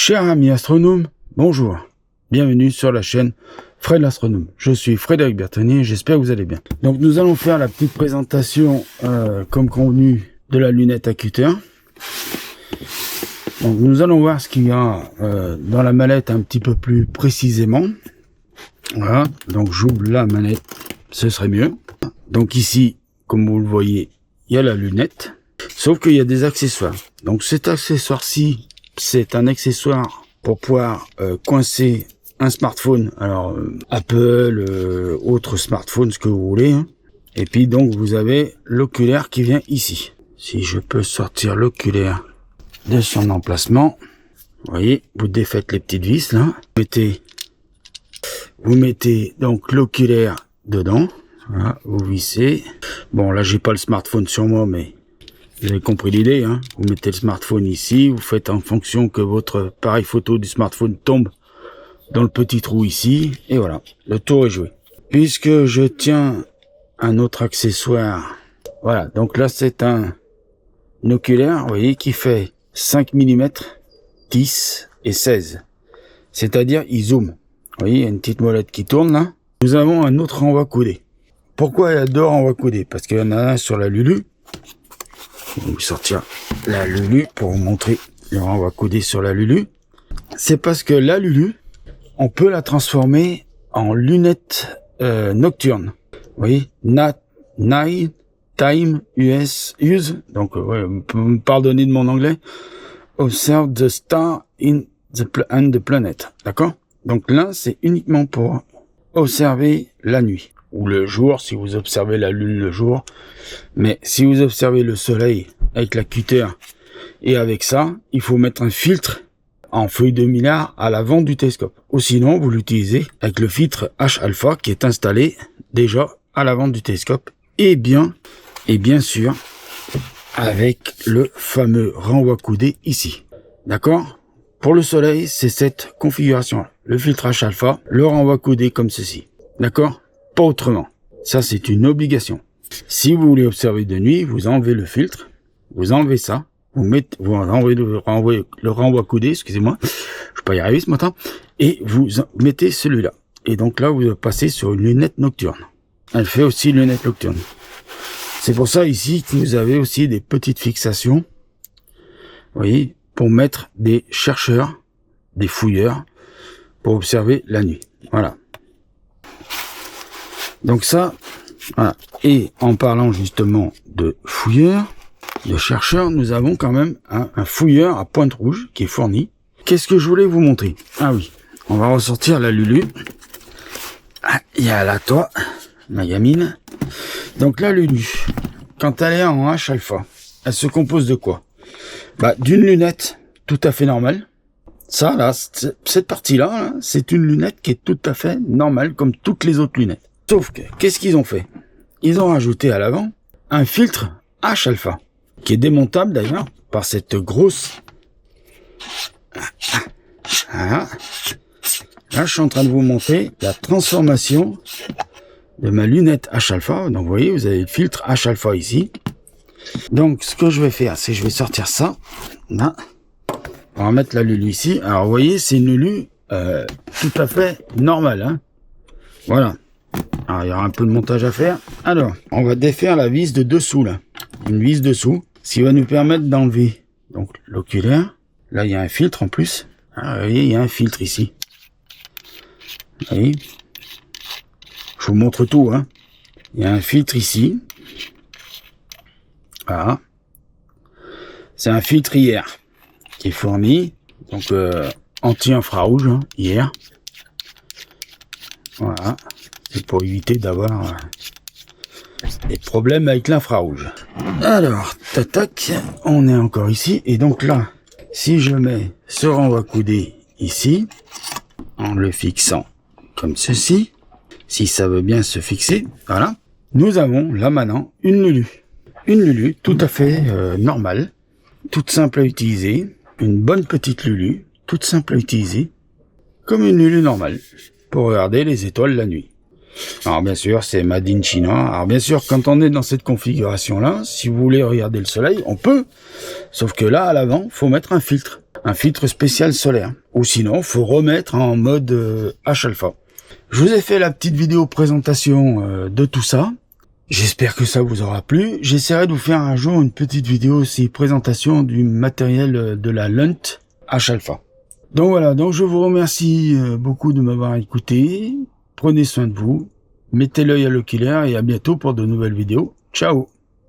Chers amis astronomes, bonjour. Bienvenue sur la chaîne Fred l'astronome. Je suis Frédéric Bertonnier, j'espère que vous allez bien. Donc nous allons faire la petite présentation comme convenu de la lunette Acuter. Donc nous allons voir ce qu'il y a dans la mallette un petit peu plus précisément. Voilà, donc j'ouvre la manette, ce serait mieux. Donc ici, comme vous le voyez, il y a la lunette, sauf qu'il y a des accessoires. Donc cet accessoire-ci, c'est un accessoire pour pouvoir coincer un smartphone, alors Apple, autre smartphone, ce que vous voulez. Hein. Et puis donc vous avez l'oculaire qui vient ici. Si je peux sortir l'oculaire de son emplacement, vous voyez, vous défaites les petites vis là. Vous mettez donc l'oculaire dedans. Voilà, vous vissez. Bon là j'ai pas le smartphone sur moi, mais vous avez compris l'idée. Hein. Vous mettez le smartphone ici, vous faites en fonction que votre appareil photo du smartphone tombe dans le petit trou ici, et voilà, le tour est joué. Puisque je tiens un autre accessoire, voilà, donc là c'est un oculaire, vous voyez, qui fait 5 mm, 10 et 16. C'est-à-dire, il zoom. Vous voyez, il y a une petite molette qui tourne là. Nous avons un autre renvoi coudé. Pourquoi il y a deux renvois coudés? Parce qu'il y en a un sur la Lulu. Je vais vous sortir la Lulu pour vous montrer le renvoi coudé sur la Lulu. C'est parce que la Lulu, on peut la transformer en lunette nocturne. Vous voyez, night time use. Donc, ouais, vous pouvez me pardonner de mon anglais. Observe the star and the planet. D'accord? Donc là, c'est uniquement pour observer la nuit. Ou le jour, si vous observez la lune le jour. Mais si vous observez le soleil avec l'Acuter et avec ça, il faut mettre un filtre en feuille de milliard à l'avant du télescope. Ou sinon, vous l'utilisez avec le filtre H-alpha qui est installé déjà à l'avant du télescope. Et bien sûr, avec le fameux renvoi coudé ici. D'accord? Pour le soleil, c'est cette configuration. Le filtre H-alpha, le renvoi coudé comme ceci. D'accord? Pas autrement. Ça, c'est une obligation. Si vous voulez observer de nuit, vous enlevez le filtre, vous enlevez ça, vous enlevez le renvoi coudé, excusez-moi, je vais pas y arriver ce matin, et vous mettez celui-là. Et donc là, vous passez sur une lunette nocturne. Elle fait aussi lunette nocturne. C'est pour ça ici que vous avez aussi des petites fixations, vous voyez, pour mettre des chercheurs, des fouilleurs, pour observer la nuit. Voilà. Donc ça, voilà. Et en parlant justement de fouilleurs, de chercheurs, nous avons quand même un fouilleur à pointe rouge qui est fourni. Qu'est-ce que je voulais vous montrer? Ah oui, on va ressortir la Lulu. Ah, il y a là toi, ma gamine. Donc la Lulu, quand elle est en H-alpha, elle se compose de quoi? Bah, d'une lunette tout à fait normale. Ça là, cette partie-là, c'est une lunette qui est tout à fait normale comme toutes les autres lunettes. Sauf que, qu'est-ce qu'ils ont fait? Ils ont rajouté à l'avant un filtre H-alpha, qui est démontable d'ailleurs par cette grosse... Voilà. Là, je suis en train de vous montrer la transformation de ma lunette H-alpha. Donc, vous voyez, vous avez le filtre H-alpha ici. Donc, ce que je vais faire, c'est que je vais sortir ça. Là. On va mettre la Lulu ici. Alors, vous voyez, c'est une Lulu tout à fait normale. Hein. Voilà. Alors, il y aura un peu de montage à faire. Alors, on va défaire la vis de dessous, là. Une vis dessous, ce qui va nous permettre d'enlever donc l'oculaire. Là, il y a un filtre en plus. Ah, vous voyez, il y a un filtre ici. Vous voyez, je vous montre tout, hein. Il y a un filtre ici. Voilà. C'est un filtre IR qui est fourni. Donc, anti-infrarouge, hein, IR. Voilà. C'est pour éviter d'avoir des problèmes avec l'infrarouge. Alors, tac, on est encore ici. Et donc là, si je mets ce renvoi coudé ici, en le fixant comme ceci, si ça veut bien se fixer, voilà, nous avons là maintenant une Lulu. Une Lulu tout à fait normale, toute simple à utiliser, une bonne petite Lulu, toute simple à utiliser, comme une Lulu normale, pour regarder les étoiles la nuit. Alors bien sûr, c'est Made in China. Alors bien sûr, quand on est dans cette configuration-là, si vous voulez regarder le soleil, on peut. Sauf que là, à l'avant, faut mettre un filtre un filtre spécial solaire. Ou sinon, faut remettre en mode H-alpha. Je vous ai fait la petite vidéo présentation de tout ça. J'espère que ça vous aura plu. J'essaierai de vous faire un jour une petite vidéo aussi présentation du matériel de la Lunt H-alpha. Donc voilà, donc je vous remercie beaucoup de m'avoir écouté. Prenez soin de vous, mettez l'œil à l'oculaire et à bientôt pour de nouvelles vidéos. Ciao!